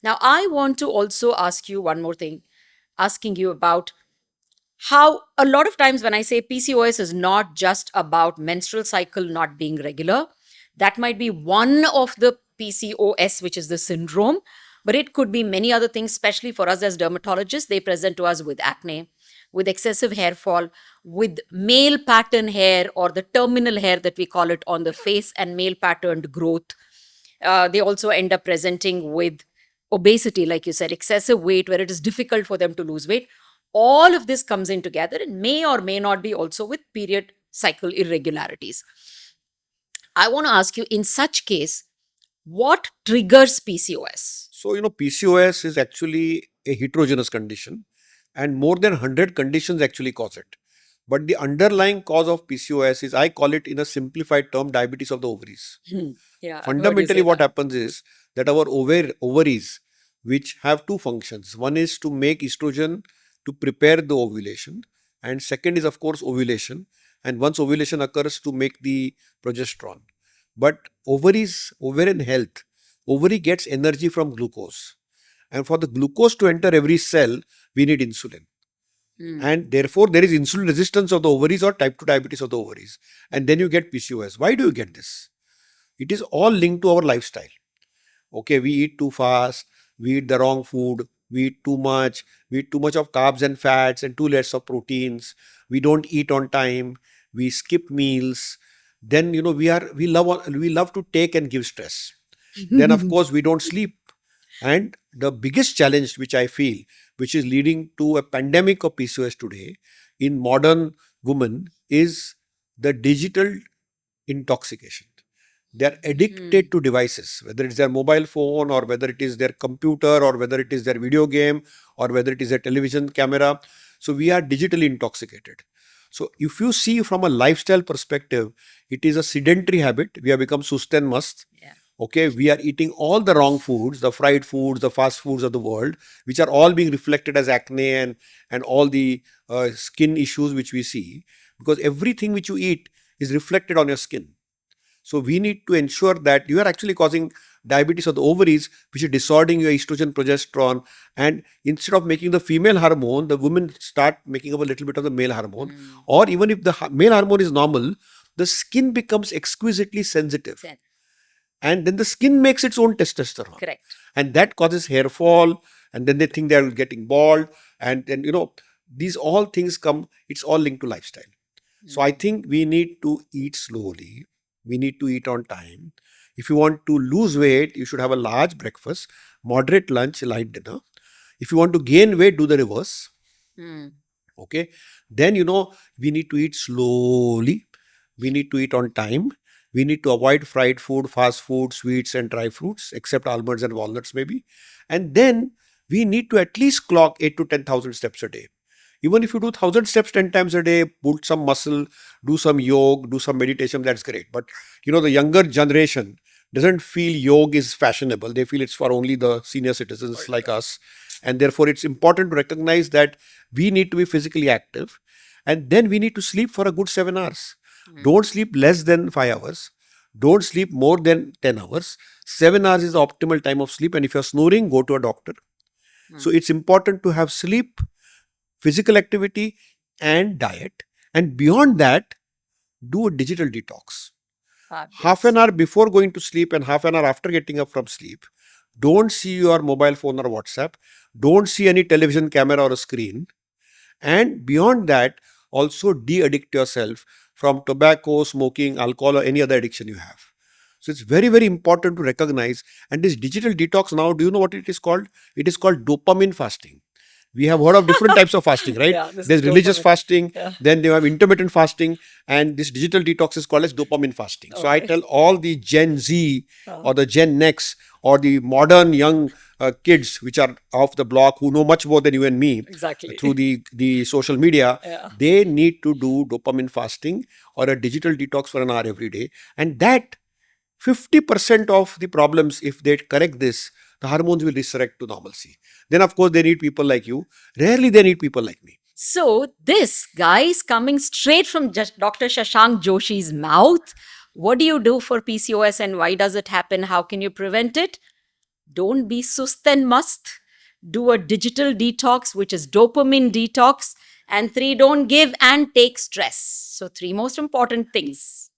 Now, I want to also ask you one more thing, asking you about how a lot of times when I say PCOS is not just about menstrual cycle not being regular, that might be one of the PCOS, which is the syndrome, but it could be many other things, especially for us as dermatologists. They present to us with acne, with excessive hair fall, with male pattern hair or the terminal hair that we call it on the face and male patterned growth. They also end up presenting with obesity, like you said, excessive weight, where it is difficult for them to lose weight. All of this comes in together and may or may not be also with period cycle irregularities. I want to ask you, in such case, what triggers PCOS? So, PCOS is actually a heterogeneous condition, and more than 100 conditions actually cause it. But the underlying cause of PCOS is, I call it in a simplified term, diabetes of the ovaries. Yeah, I've heard you Fundamentally, say what that. happens is that our ovaries, which have two functions, one is to make estrogen to prepare the ovulation, and second is, of course, ovulation. And once ovulation occurs, to make the progesterone. But ovarian health, ovary gets energy from glucose. And for the glucose to enter every cell, we need insulin. And therefore, there is insulin resistance of the ovaries or type 2 diabetes of the ovaries. And then you get PCOS. Why do you get this? It is all linked to our lifestyle. Okay, we eat too fast, we eat the wrong food, we eat too much of carbs and fats and too less of proteins. We don't eat on time, we skip meals. Then we love to take and give stress. Then of course we don't sleep. And the biggest challenge which I feel, which is leading to a pandemic of PCOS today in modern women, is the digital intoxication. They are addicted to devices, whether it's their mobile phone or whether it is their computer or whether it is their video game or whether it is a television camera. So we are digitally intoxicated. So if you see from a lifestyle perspective, it is a sedentary habit. We have become sust and mast. Yeah. Okay, we are eating all the wrong foods, the fried foods, the fast foods of the world, which are all being reflected as acne and all the skin issues which we see, because everything which you eat is reflected on your skin. So we need to ensure that you are actually causing diabetes of the ovaries, which is disordering your estrogen, progesterone, and instead of making the female hormone, the women start making up a little bit of the male hormone. Or even if the male hormone is normal, the skin becomes exquisitely sensitive. And then the skin makes its own testosterone. Correct. And that causes hair fall. And then they think they are getting bald. And then, these all things come, it's all linked to lifestyle. So I think we need to eat slowly. We need to eat on time. If you want to lose weight, you should have a large breakfast, moderate lunch, light dinner. If you want to gain weight, do the reverse. Okay. Then, we need to eat slowly. We need to eat on time. We need to avoid fried food, fast food, sweets and dry fruits, except almonds and walnuts maybe. And then we need to at least clock 8 to 10,000 steps a day. Even if you do 1,000 steps 10 times a day, build some muscle, do some yoga, do some meditation, that's great. But the younger generation doesn't feel yoga is fashionable. They feel it's for only the senior citizens like us. And therefore, it's important to recognize that we need to be physically active. And then we need to sleep for a good 7 hours. Don't sleep less than 5 hours. Don't sleep more than 10 hours. 7 hours is the optimal time of sleep. And if you're snoring, go to a doctor. So it's important to have sleep, physical activity, and diet. And beyond that, do a digital detox. Half an hour before going to sleep and half an hour after getting up from sleep, don't see your mobile phone or WhatsApp. Don't see any television camera or a screen. And beyond that, also de-addict yourself from tobacco, smoking, alcohol, or any other addiction you have. So it's very, very important to recognize. And this digital detox now, do you know what it is called? It is called dopamine fasting. We have heard of different types of fasting, right? Yeah, There's religious dopamine. fasting, Yeah. then they have intermittent fasting, and this digital detox is called as dopamine fasting. So I tell all the Gen Z or the Gen Next or the modern young kids which are off the block, who know much more than you and me, Exactly. through the social media, Yeah. they need to do dopamine fasting or a digital detox for an hour every day. And that 50% of the problems, if they correct this, the hormones will resurrect to normalcy. Then, of course, they need people like you. Rarely they need people like me. So, this, guys, coming straight from Dr. Shashank Joshi's mouth. What do you do for PCOS and why does it happen? How can you prevent it? Don't be sust and must. Do a digital detox, which is dopamine detox. And three, don't give and take stress. So, three most important things.